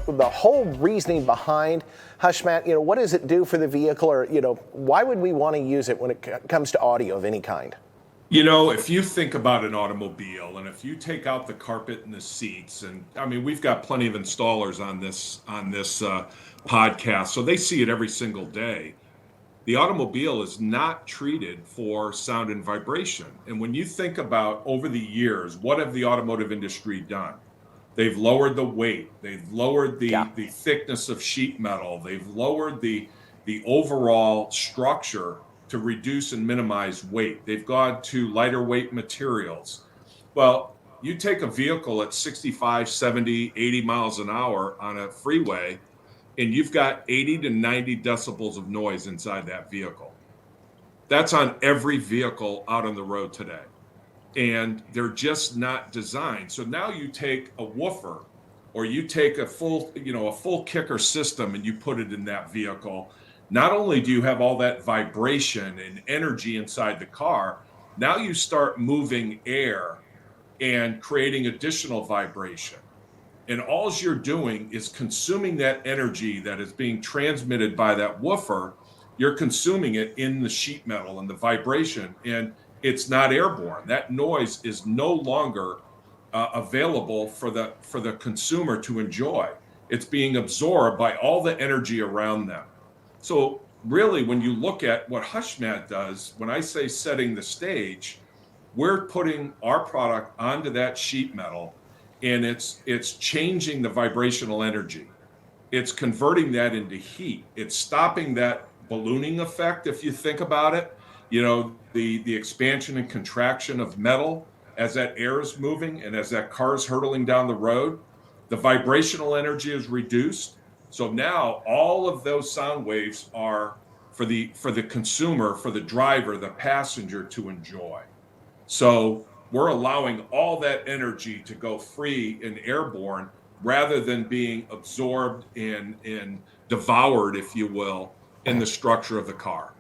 the whole reasoning behind Hushmat, what does it do for the vehicle, or, why would we want to use it when it comes to audio of any kind? If you think about an automobile, and if you take out the carpet and the seats, and I mean, we've got plenty of installers on this podcast, so they see it every single day. The automobile is not treated for sound and vibration. And when you think about over the years, what have the automotive industry done? They've lowered the weight. They've lowered the thickness of sheet metal. They've lowered the overall structure to reduce and minimize weight. They've gone to lighter weight materials. Well, you take a vehicle at 65, 70, 80 miles an hour on a freeway, and you've got 80 to 90 decibels of noise inside that vehicle. That's on every vehicle out on the road today. And they're just not designed. So now you take a woofer, or you take a full kicker system, and you put it in that vehicle. Not only do you have all that vibration and energy inside the car, now you start moving air and creating additional vibration. And all you're doing is consuming that energy that is being transmitted by that woofer. You're consuming it in the sheet metal and the vibration, and it's not airborne. That noise is no longer available for the consumer to enjoy. It's being absorbed by all the energy around them. So really, when you look at what Hushmat does, when I say setting the stage, we're putting our product onto that sheet metal, and it's changing the vibrational energy. It's converting that into heat. It's stopping that ballooning effect, if you think about it. The expansion and contraction of metal as that air is moving and as that car is hurtling down the road. The vibrational energy is reduced. So now all of those sound waves are for the consumer, for the driver, the passenger to enjoy. So we're allowing all that energy to go free and airborne rather than being absorbed and devoured, if you will, in the structure of the car.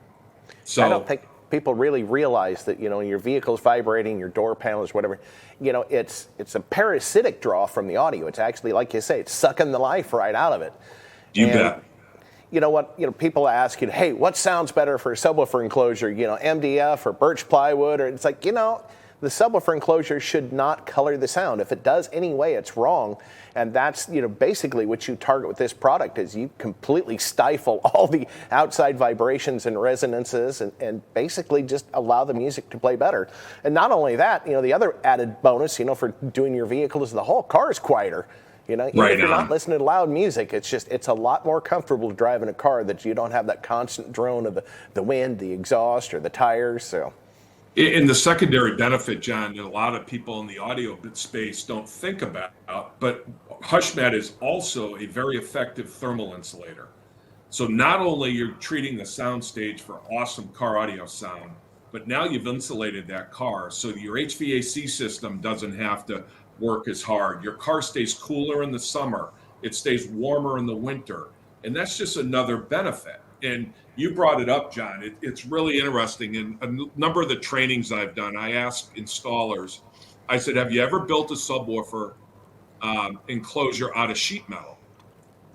So I don't think people really realize that, your vehicle's vibrating, your door panels, whatever, it's a parasitic draw from the audio. It's actually, like you say, it's sucking the life right out of it. You bet. You know what, people ask you, hey, what sounds better for a subwoofer enclosure, MDF or birch plywood? Or it's like, the subwoofer enclosure should not color the sound. If it does anyway, it's wrong. And that's, basically what you target with this product is you completely stifle all the outside vibrations and resonances and basically just allow the music to play better. And not only that, the other added bonus, for doing your vehicle is the whole car is quieter. Even if you're not listening to loud music, it's a lot more comfortable driving a car that you don't have that constant drone of the wind, the exhaust, or the tires. So. In the secondary benefit, John, that a lot of people in the audio space don't think about, but Hushmat is also a very effective thermal insulator. So not only you're treating the sound stage for awesome car audio sound, but now you've insulated that car so your HVAC system doesn't have to work as hard. Your car stays cooler in the summer. It stays warmer in the winter. And that's just another benefit. And you brought it up, John. It's really interesting. In a number of the trainings I've done, I asked installers, I said, have you ever built a subwoofer enclosure out of sheet metal?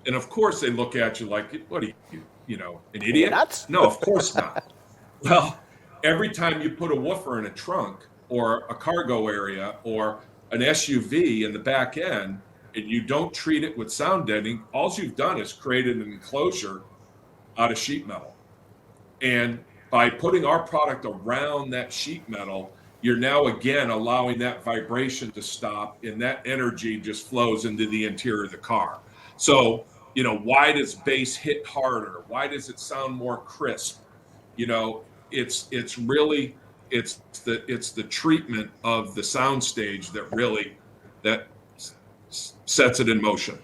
And of course they look at you like, what are you, an idiot? Nuts? No, of course not. Well, every time you put a woofer in a trunk or a cargo area or an SUV in the back end, and you don't treat it with sound deadening, all you've done is created an enclosure out of sheet metal. And by putting our product around that sheet metal, you're now again allowing that vibration to stop, and that energy just flows into the interior of the car. So, why does bass hit harder? Why does it sound more crisp? It's really the treatment of the sound stage that really sets it in motion.